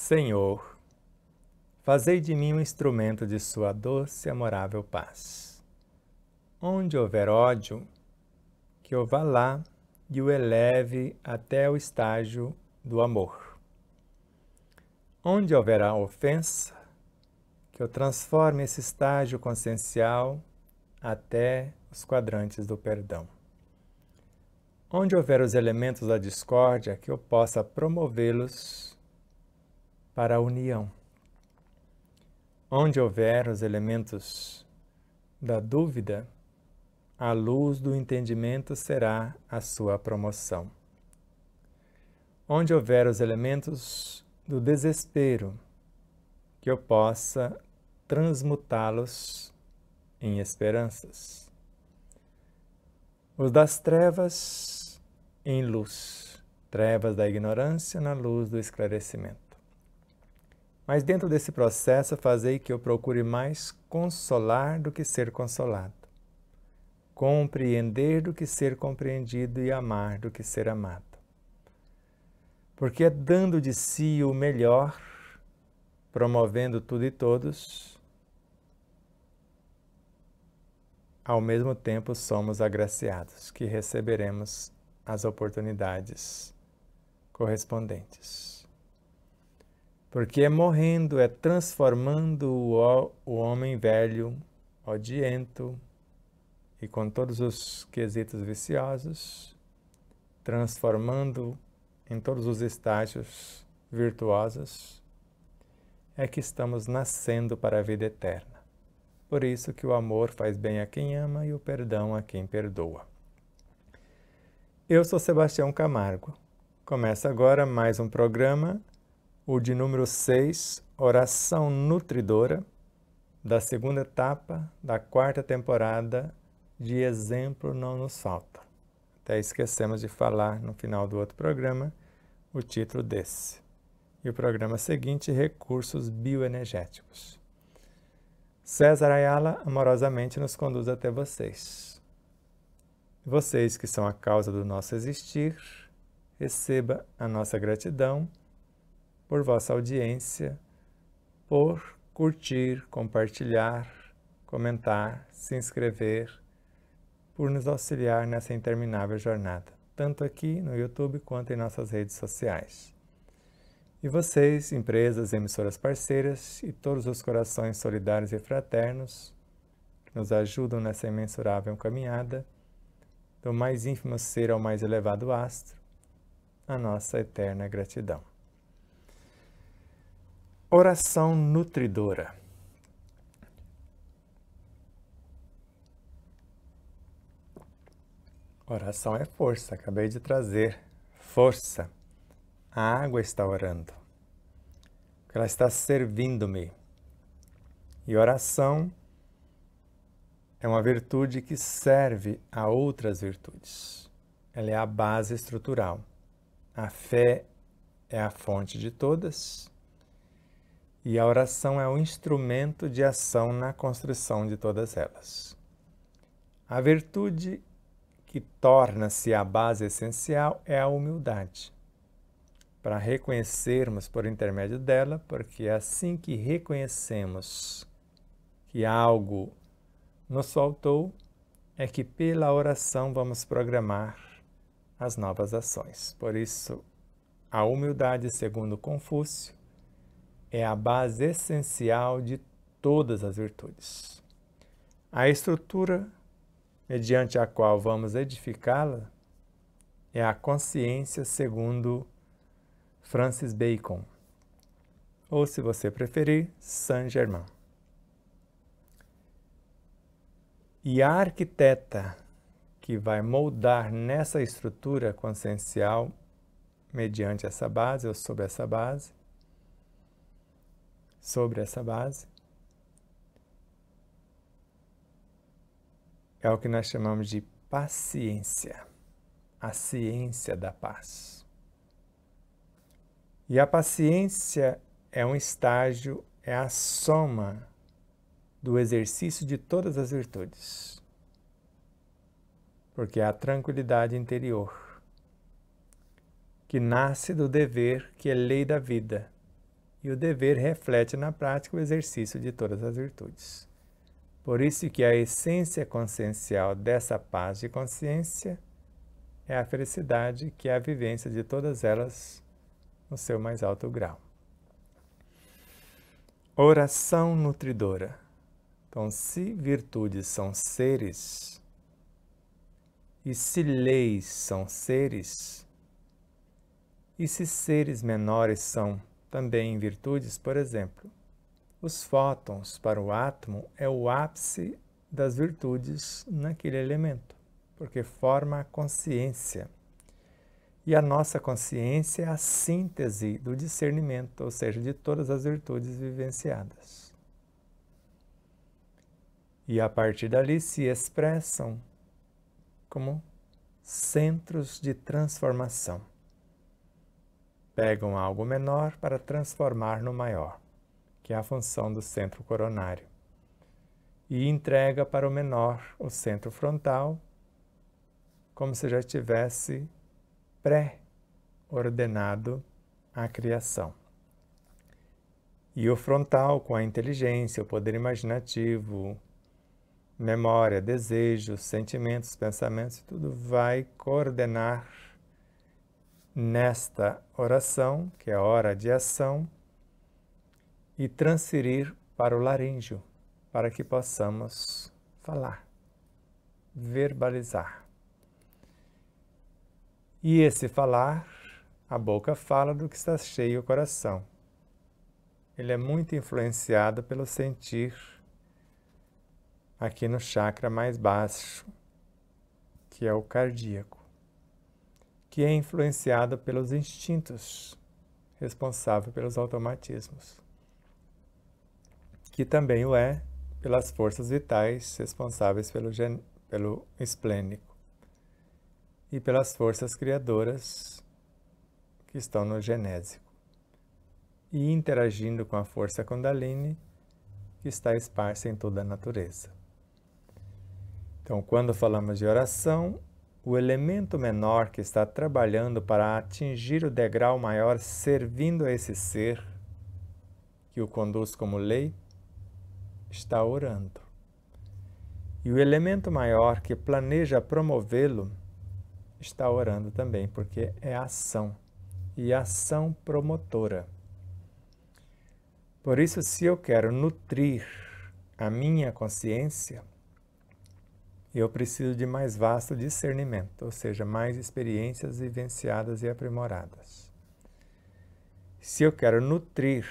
Senhor, fazei de mim um instrumento de sua doce e amorável paz. Onde houver ódio, que eu vá lá e o eleve até o estágio do amor. Onde houver a ofensa, que eu transforme esse estágio consciencial até os quadrantes do perdão. Onde houver os elementos da discórdia, que eu possa promovê-los para a união. Onde houver os elementos da dúvida, a luz do entendimento será a sua promoção. Onde houver os elementos do desespero, que eu possa transmutá-los em esperanças. Os das trevas em luz, trevas da ignorância na luz do esclarecimento. Mas dentro desse processo, fazei que eu procure mais consolar do que ser consolado, compreender do que ser compreendido e amar do que ser amado. Porque é dando de si o melhor, promovendo tudo e todos, ao mesmo tempo somos agraciados, que receberemos as oportunidades correspondentes. Porque é morrendo, é transformando o homem velho, odiento e com todos os quesitos viciosos, transformando em todos os estágios virtuosos, é que estamos nascendo para a vida eterna. Por isso que o amor faz bem a quem ama e o perdão a quem perdoa. Eu sou Sebastião Camargo. Começa agora mais um programa, o de número 6, Oração Nutridora, da segunda etapa da 4ª temporada de Exemplo Não Nos Falta. Até esquecemos de falar no final do outro programa o título desse. E o programa seguinte, Recursos Bioenergéticos. César Ayala amorosamente nos conduz até vocês. Vocês que são a causa do nosso existir, receba a nossa gratidão por vossa audiência, por curtir, compartilhar, comentar, se inscrever, por nos auxiliar nessa interminável jornada, tanto aqui no YouTube quanto em nossas redes sociais. E vocês, empresas, emissoras parceiras e todos os corações solidários e fraternos que nos ajudam nessa imensurável caminhada, do mais ínfimo ser ao mais elevado astro, a nossa eterna gratidão. Oração nutridora. Oração é força, acabei de trazer força. A água está orando, ela está servindo-me. E oração é uma virtude que serve a outras virtudes. Ela é a base estrutural. A fé é a fonte de todas e a oração é o instrumento de ação na construção de todas elas. A virtude que torna-se a base essencial é a humildade, para reconhecermos por intermédio dela, porque é assim que reconhecemos que algo nos faltou, é que pela oração vamos programar as novas ações. Por isso, a humildade, segundo Confúcio, é a base essencial de todas as virtudes. A estrutura mediante a qual vamos edificá-la é a consciência, segundo Francis Bacon, ou, se você preferir, Saint-Germain. E a arquiteta que vai moldar nessa estrutura consciencial, mediante essa base ou sobre essa base, é o que nós chamamos de paciência, a ciência da paz. E a paciência é um estágio, é a soma do exercício de todas as virtudes. Porque é a tranquilidade interior, que nasce do dever, que é lei da vida, e o dever reflete na prática o exercício de todas as virtudes. Por isso que a essência consciencial dessa paz de consciência é a felicidade, que é a vivência de todas elas no seu mais alto grau. Oração nutridora. Então, se virtudes são seres, e se leis são seres, e se seres menores são também virtudes, por exemplo, os fótons para o átomo é o ápice das virtudes naquele elemento, porque forma a consciência. E a nossa consciência é a síntese do discernimento, ou seja, de todas as virtudes vivenciadas. E a partir dali se expressam como centros de transformação. Pegam algo menor para transformar no maior, que é a função do centro coronário. E entrega para o menor o centro frontal, como se já tivesse pré-ordenado a criação. E o frontal, com a inteligência, o poder imaginativo, memória, desejos, sentimentos, pensamentos, tudo vai coordenar nesta oração, que é a hora de ação, e transferir para o laríngeo, para que possamos falar, verbalizar. E esse falar, a boca fala do que está cheio o coração. Ele é muito influenciado pelo sentir aqui no chakra mais baixo, que é o cardíaco, que é influenciado pelos instintos, responsável pelos automatismos, que também o é pelas forças vitais responsáveis pelo esplênico e pelas forças criadoras que estão no genésico, e interagindo com a força Kundalini, que está esparsa em toda a natureza. Então, quando falamos de oração, o elemento menor que está trabalhando para atingir o degrau maior, servindo a esse ser que o conduz como lei, está orando. E o elemento maior que planeja promovê-lo está orando também, porque é ação, e ação promotora. Por isso, se eu quero nutrir a minha consciência, eu preciso de mais vasto discernimento, ou seja, mais experiências vivenciadas e aprimoradas. Se eu quero nutrir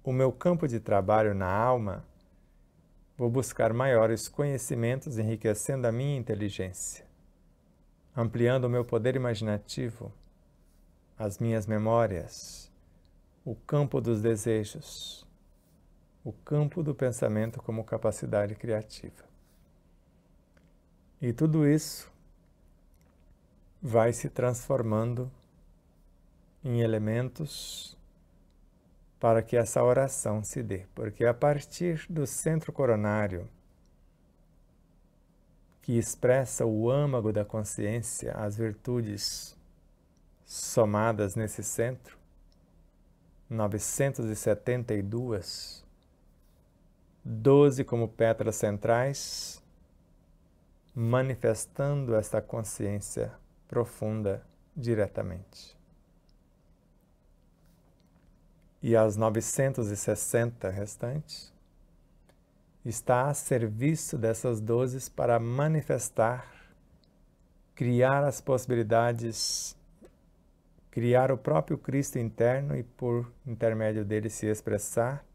o meu campo de trabalho na alma, vou buscar maiores conhecimentos, enriquecendo a minha inteligência, ampliando o meu poder imaginativo, as minhas memórias, o campo dos desejos, o campo do pensamento como capacidade criativa. E tudo isso vai se transformando em elementos para que essa oração se dê, porque a partir do centro coronário, que expressa o âmago da consciência, as virtudes somadas nesse centro, 972, 12 como pétalas centrais, manifestando esta consciência profunda diretamente. E as 960 restantes está a serviço dessas 12 para manifestar, criar as possibilidades, criar o próprio Cristo interno e por intermédio dele se expressar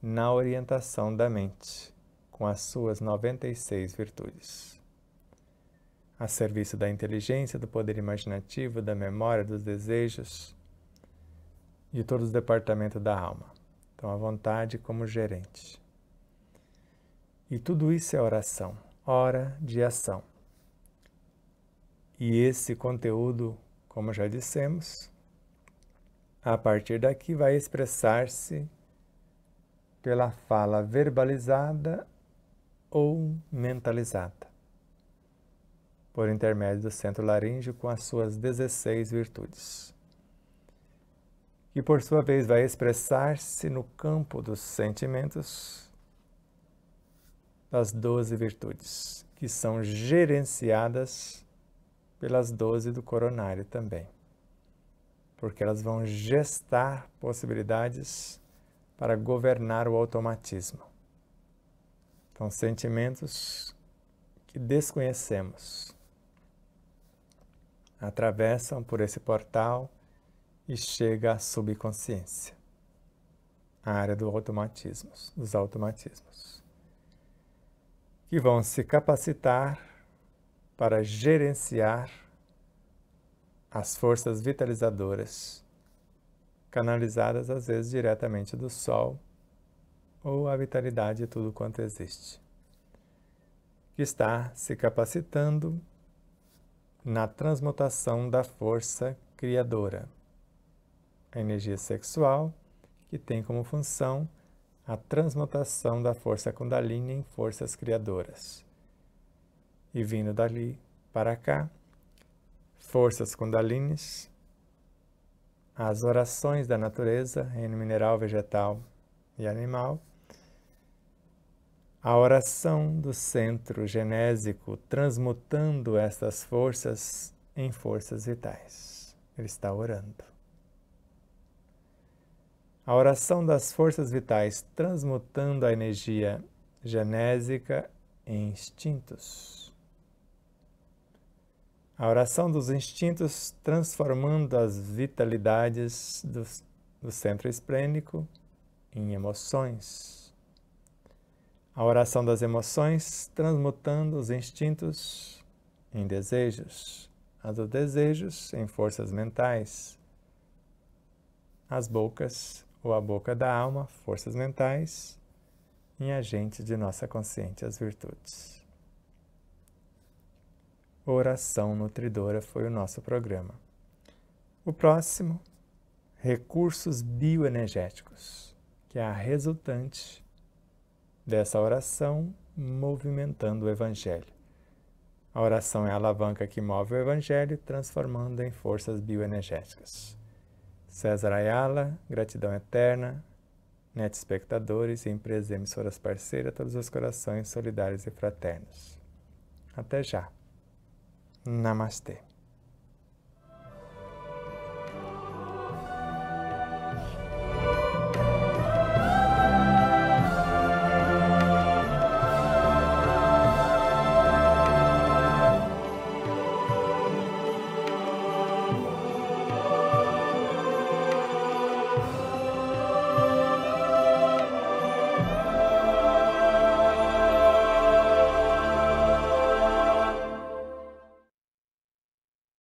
na orientação da mente, com as suas 96 virtudes. A serviço da inteligência, do poder imaginativo, da memória, dos desejos, de todos os departamentos da alma. Então, a vontade como gerente. E tudo isso é oração, hora de ação. E esse conteúdo, como já dissemos, a partir daqui vai expressar-se pela fala verbalizada ou mentalizada, por intermédio do centro laríngeo com as suas 16 virtudes. que por sua vez vai expressar-se no campo dos sentimentos das 12 virtudes, que são gerenciadas pelas 12 do coronário também, porque elas vão gestar possibilidades para governar o automatismo. São sentimentos que desconhecemos, atravessam por esse portal e chega à subconsciência, a área dos automatismos, que vão se capacitar para gerenciar as forças vitalizadoras, canalizadas às vezes diretamente do Sol, ou a vitalidade de tudo quanto existe, que está se capacitando na transmutação da força criadora, a energia sexual, que tem como função a transmutação da força Kundalini em forças criadoras. E vindo dali para cá, forças Kundalinis, as orações da natureza, reino mineral, vegetal e animal, a oração do centro genésico, transmutando essas forças em forças vitais. Ele está orando. A oração das forças vitais, transmutando a energia genésica em instintos. A oração dos instintos, transformando as vitalidades do centro esplênico em emoções. A oração das emoções, transmutando os instintos em desejos, a dos desejos em forças mentais, as bocas ou a boca da alma, forças mentais, em agentes de nossa consciência, as virtudes. Oração nutridora foi o nosso programa. O próximo, recursos bioenergéticos, que é a resultante dessa oração movimentando o Evangelho. A oração é a alavanca que move o Evangelho, transformando em forças bioenergéticas. César Ayala, gratidão eterna, net espectadores e empresas emissoras parceiras, todos os corações solidários e fraternos. Até já. Namastê.